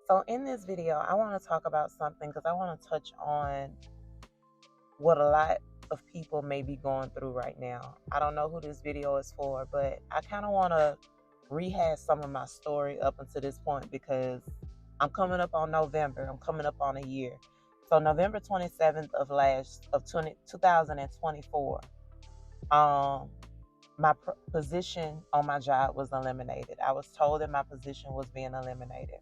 So in this video, I want to talk about something because I want to touch on what a lot of people may be going through right now. I don't know who this video is for, but I kind of want to rehash some of my story up until this point because I'm coming up on November. I'm coming up on a year. So November 27th of 2024, my position on my job was eliminated. I was told that my position was being eliminated.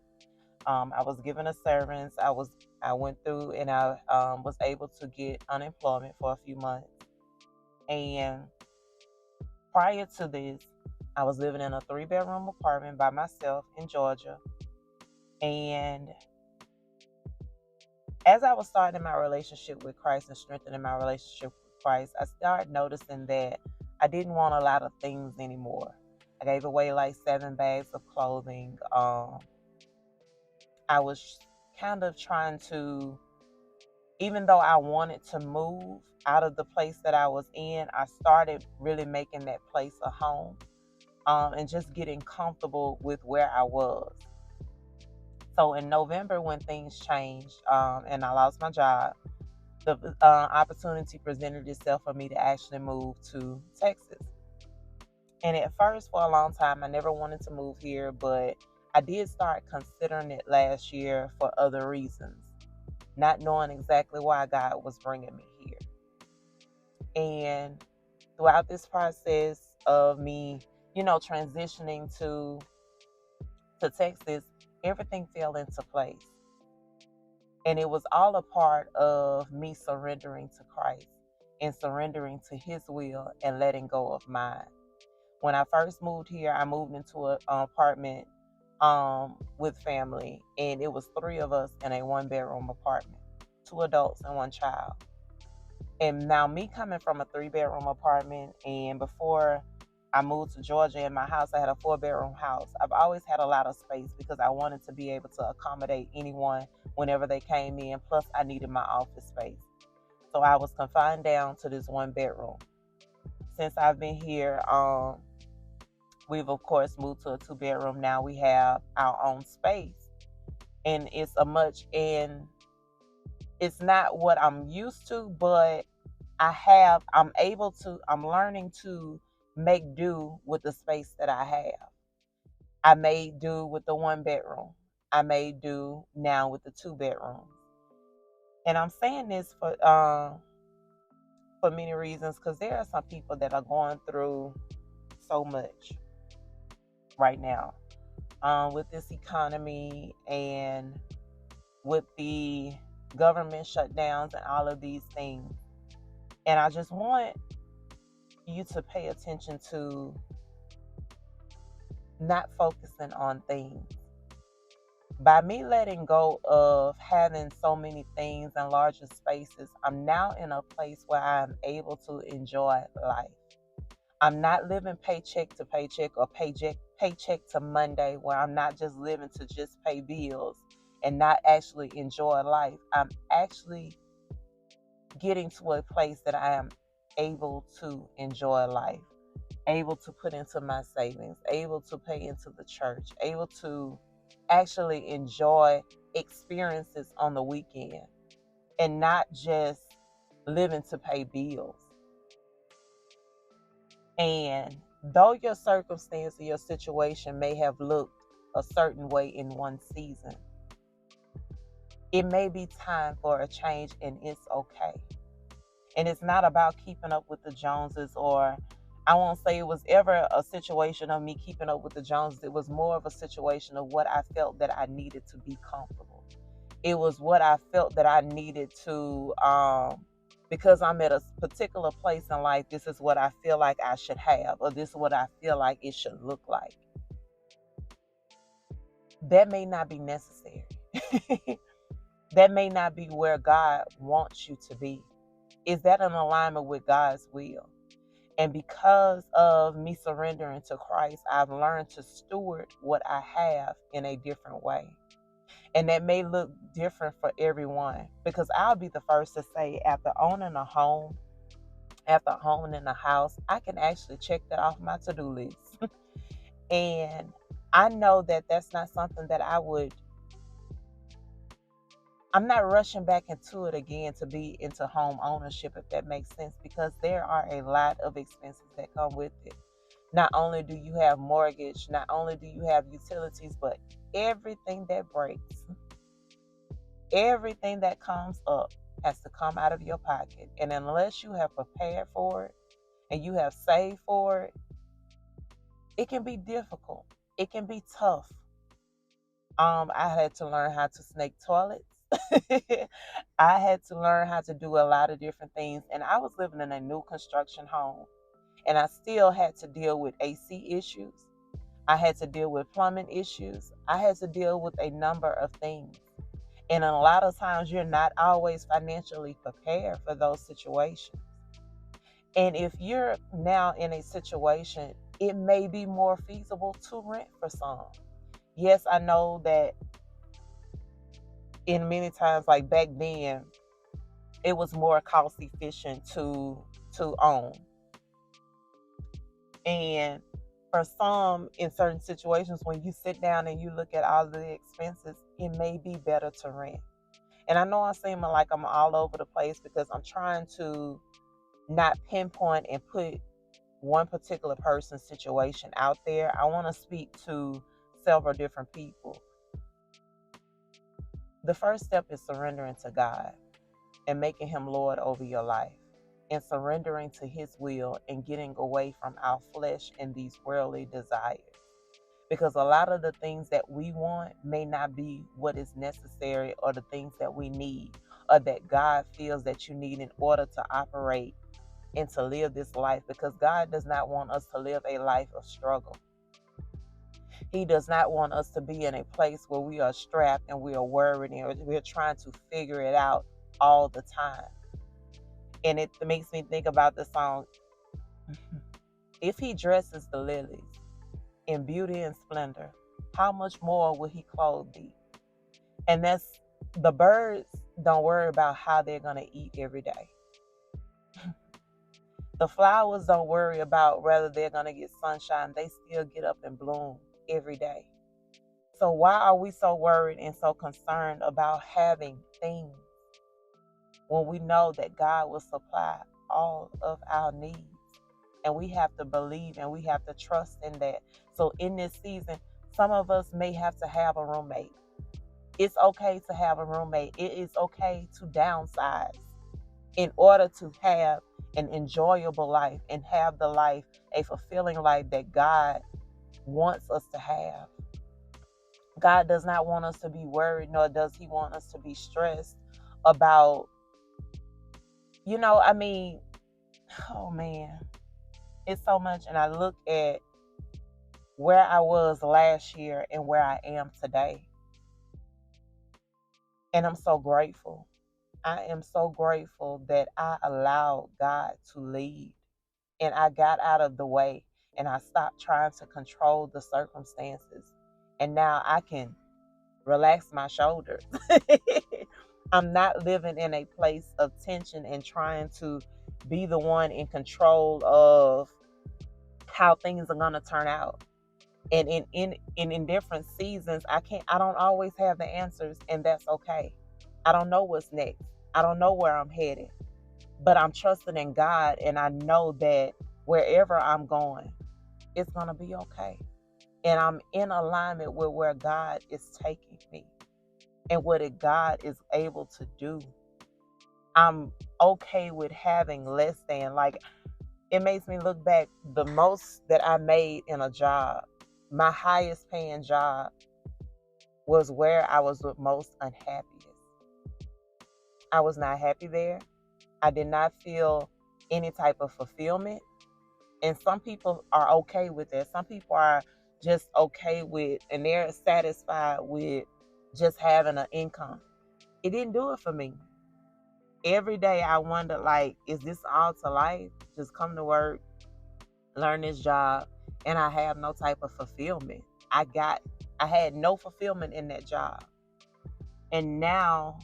I was given a severance. I went through and I was able to get unemployment for a few months. And prior to this, I was living in a 3-bedroom apartment by myself in Georgia. And as I was starting my relationship with Christ and strengthening my relationship with Christ, I started noticing that I didn't want a lot of things anymore. I gave away like 7 bags of clothing. I was kind of trying to, even though I wanted to move out of the place that I was in, I started really making that place a home, and just getting comfortable with where I was. So in November, when things changed, and I lost my job, the opportunity presented itself for me to actually move to Texas. And at first, for a long time, I never wanted to move here, but I did start considering it last year for other reasons, not knowing exactly why God was bringing me here. And throughout this process of me, transitioning to Texas, everything fell into place. And it was all a part of me surrendering to Christ and surrendering to his will and letting go of mine. When I first moved here, I moved into an apartment with family, and it was 3 of us in a 1-bedroom apartment, 2 adults and 1 child. And now, me coming from a 3-bedroom apartment, and before I moved to Georgia in my house, I had a 4-bedroom house. I've always had a lot of space because I wanted to be able to accommodate anyone whenever they came in. Plus, I needed my office space. So I was confined down to this 1-bedroom. Since I've been here, we've of course moved to a 2-bedroom. Now we have our own space, and it's not what I'm used to, but I'm learning to make do with the space that I have. I made do with the 1-bedroom. I made do now with the 2-bedroom. And I'm saying this for many reasons, because there are some people that are going through so much right now, with this economy and with the government shutdowns and all of these things. And I just want you to pay attention to not focusing on things. By me letting go of having so many things and larger spaces, I'm now in a place where I'm able to enjoy life. I'm not living paycheck to paycheck or paycheck to Monday, where I'm not just living to just pay bills and not actually enjoy life. I'm actually getting to a place that I am able to enjoy life, able to put into my savings, able to pay into the church, able to actually enjoy experiences on the weekend and not just living to pay bills. And though your circumstance or your situation may have looked a certain way in one season, it may be time for a change, and it's okay. And it's not about keeping up with the Joneses, or I won't say it was ever a situation of me keeping up with the Joneses. It was more of a situation of what I felt that I needed to be comfortable. It was what I felt that I needed to, because I'm at a particular place in life, this is what I feel like I should have, or this is what I feel like it should look like. That may not be necessary. That may not be where God wants you to be. Is that in alignment with God's will? And because of me surrendering to Christ, I've learned to steward what I have in a different way. And that may look different for everyone, because I'll be the first to say, after owning a home, after owning a house, I can actually check that off my to-do list. And I know that that's not something that I would I'm not rushing back into it again to be into home ownership, if that makes sense, because there are a lot of expenses that come with it. Not only do you have mortgage, not only do you have utilities, but everything that breaks, everything that comes up has to come out of your pocket. And unless you have prepared for it and you have saved for it, it can be difficult. It can be tough. I had to learn how to snake toilets. I had to learn how to do a lot of different things. And I was living in a new construction home. And I still had to deal with AC issues. I had to deal with plumbing issues. I had to deal with a number of things. And a lot of times you're not always financially prepared for those situations. And if you're now in a situation, it may be more feasible to rent for some. Yes, I know that in many times, like back then, it was more cost efficient to own. And for some, in certain situations, when you sit down and you look at all the expenses, it may be better to rent. And I know I seem like I'm all over the place because I'm trying to not pinpoint and put one particular person's situation out there. I want to speak to several different people. The first step is surrendering to God and making Him Lord over your life, and surrendering to His will and getting away from our flesh and these worldly desires. Because a lot of the things that we want may not be what is necessary or the things that we need or that God feels that you need in order to operate and to live this life. Because God does not want us to live a life of struggle. He does not want us to be in a place where we are strapped and we are worried and we're trying to figure it out all the time. And it makes me think about the song, if He dresses the lilies in beauty and splendor, how much more will He clothe thee? And that's, the birds don't worry about how they're going to eat every day. The flowers don't worry about whether they're going to get sunshine. They still get up and bloom every day. So why are we so worried and so concerned about having things when we know that God will supply all of our needs? And we have to believe and we have to trust in that. So in this season, some of us may have to have a roommate. It's okay to have a roommate. It is okay to downsize in order to have an enjoyable life and have the life, a fulfilling life that God wants us to have. God does not want us to be worried, nor does He want us to be stressed about, oh man, it's so much. And I look at where I was last year and where I am today. And I'm so grateful. I am so grateful that I allowed God to lead and I got out of the way and I stopped trying to control the circumstances. And now I can relax my shoulders. I'm not living in a place of tension and trying to be the one in control of how things are going to turn out. And in different seasons, I don't always have the answers, and that's okay. I don't know what's next. I don't know where I'm headed, but I'm trusting in God, and I know that wherever I'm going, it's going to be okay. And I'm in alignment with where God is taking me and what God is able to do. I'm okay with having less than, like, it makes me look back, the most that I made in a job, my highest paying job, was where I was the most unhappiest. I was not happy there. I did not feel any type of fulfillment. And some people are okay with that. Some people are just okay with, and they're satisfied with just having an income. It didn't do it for me. Every day I wondered, like, is this all to life? Just come to work, learn this job, and I have no type of fulfillment. I had no fulfillment in that job. And now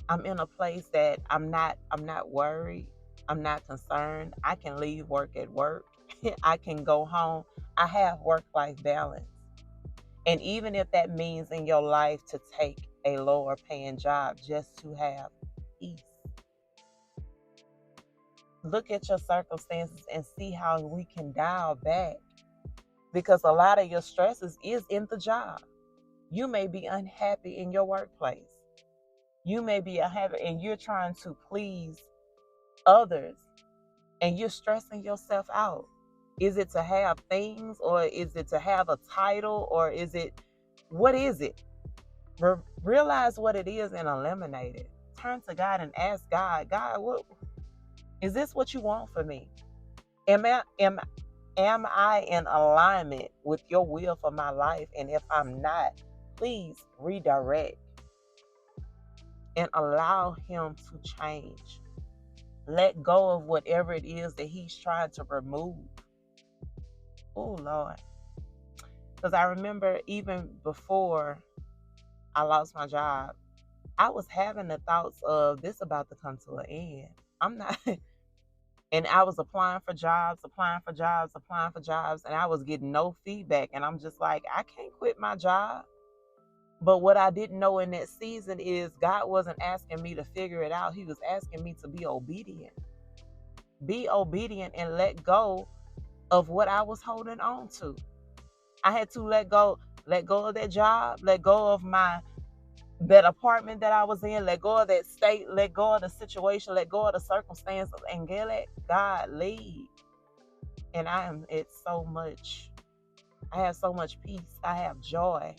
I'm in a place that I'm not worried. I'm not concerned. I can leave work at work. I can go home. I have work-life balance. And even if that means in your life to take a lower paying job just to have peace, look at your circumstances and see how we can dial back, because a lot of your stresses is in the job. You may be unhappy in your workplace. You may be unhappy and you're trying to please others and you're stressing yourself out. Is it to have things, or is it to have a title, or what is it? Realize what it is and eliminate it. Turn to God and ask God, God, what is this, what you want for me? Am I in alignment with your will for my life? And if I'm not, please redirect and allow him to change. Let go of whatever it is that he's trying to remove. Oh, Lord. Because I remember even before I lost my job, I was having the thoughts of this about to come to an end. I'm not, and I was applying for jobs, and I was getting no feedback. And I'm just like, I can't quit my job. But what I didn't know in that season is God wasn't asking me to figure it out. He was asking me to be obedient. Be obedient and let go of what I was holding on to. I had to let go of that job, let go of that apartment that I was in, let go of that state, let go of the situation, let go of the circumstances, and let God lead. And I have so much peace. I have joy.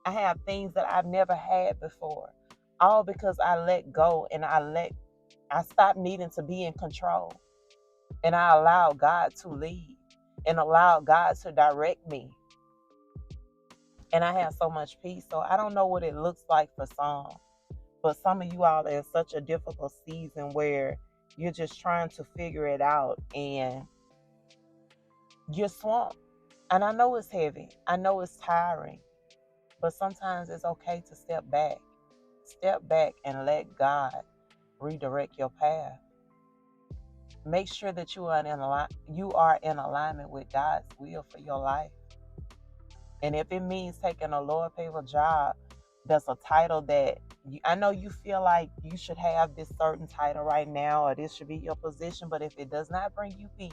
I have things that I've never had before. All because I let go and I stopped needing to be in control. And I allowed God to lead and allowed God to direct me. And I have so much peace. So I don't know what it looks like for some, but some of you all are in such a difficult season where you're just trying to figure it out and you're swamped. And I know it's heavy. I know it's tiring, but sometimes it's okay to step back. Step back and let God redirect your path. Make sure that you are in alignment with God's will for your life. And if it means taking a lower paid job, that's a title that I know you feel like you should have this certain title right now, or this should be your position, but if it does not bring you peace,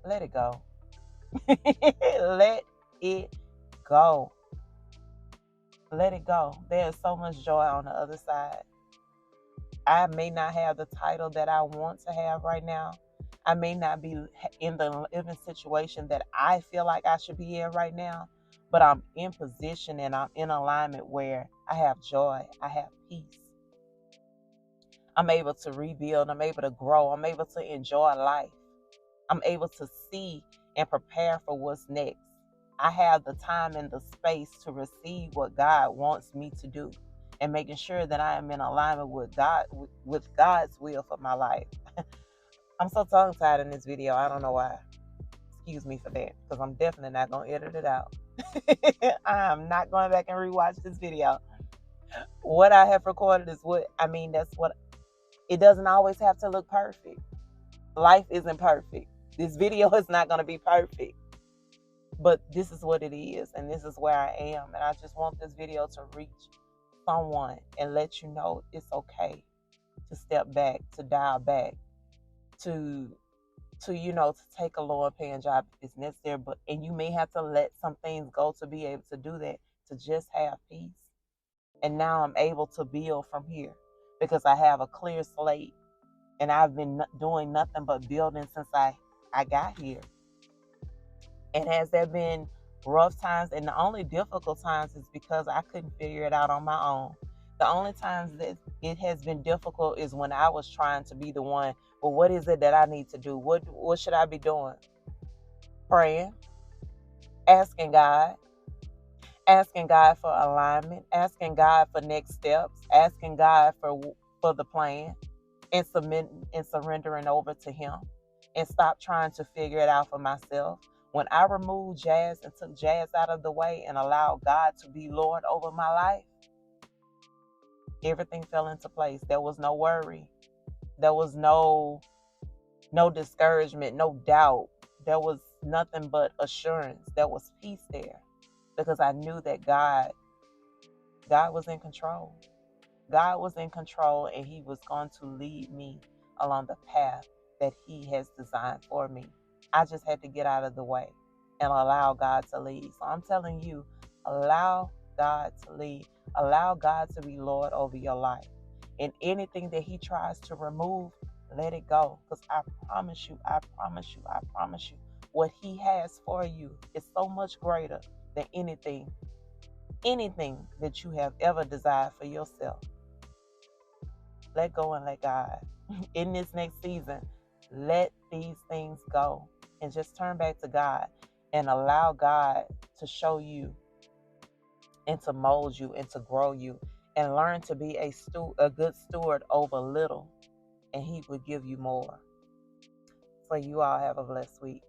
let it go. Let it go. Let it go. There is so much joy on the other side. I may not have the title that I want to have right now. I may not be in the living situation that I feel like I should be in right now, but I'm in position and I'm in alignment where I have joy, I have peace. I'm able to rebuild, I'm able to grow, I'm able to enjoy life. I'm able to see and prepare for what's next. I have the time and the space to receive what God wants me to do, and making sure that I am in alignment with God's will for my life. I'm so tongue-tied in this video. I don't know why. Excuse me for that, because I'm definitely not going to edit it out. I am not going back and rewatch this video. What I have recorded is it doesn't always have to look perfect. Life isn't perfect. This video is not going to be perfect. But this is what it is, and this is where I am. And I just want this video to reach someone and let you know it's okay to step back, to dial back, to take a lower paying job if it's necessary. And you may have to let some things go to be able to do that, to just have peace. And now I'm able to build from here because I have a clear slate, and I've been doing nothing but building since I got here. And has there been rough times? And the only difficult times is because I couldn't figure it out on my own. The only times that it has been difficult is when I was trying to be the one. Well, what is it that I need to do? What should I be doing? Praying, asking God for alignment, asking God for next steps, asking God for the plan, and submitting and surrendering over to Him, and stop trying to figure it out for myself. When I removed Jazz and took Jazz out of the way and allowed God to be Lord over my life, everything fell into place. There was no worry. There was no discouragement, no doubt. There was nothing but assurance. There was peace there. because I knew that God was in control. God was in control, and He was going to lead me along the path that He has designed for me. I just had to get out of the way and allow God to lead. So I'm telling you, allow God to lead. Allow God to be Lord over your life. And anything that He tries to remove, let it go. Because I promise you, I promise you, I promise you, what He has for you is so much greater than anything that you have ever desired for yourself. Let go and let God. In this next season, let these things go and just turn back to God and allow God to show you and to mold you and to grow you, and learn to be a good steward over little, and He will give you more. So you all have a blessed week.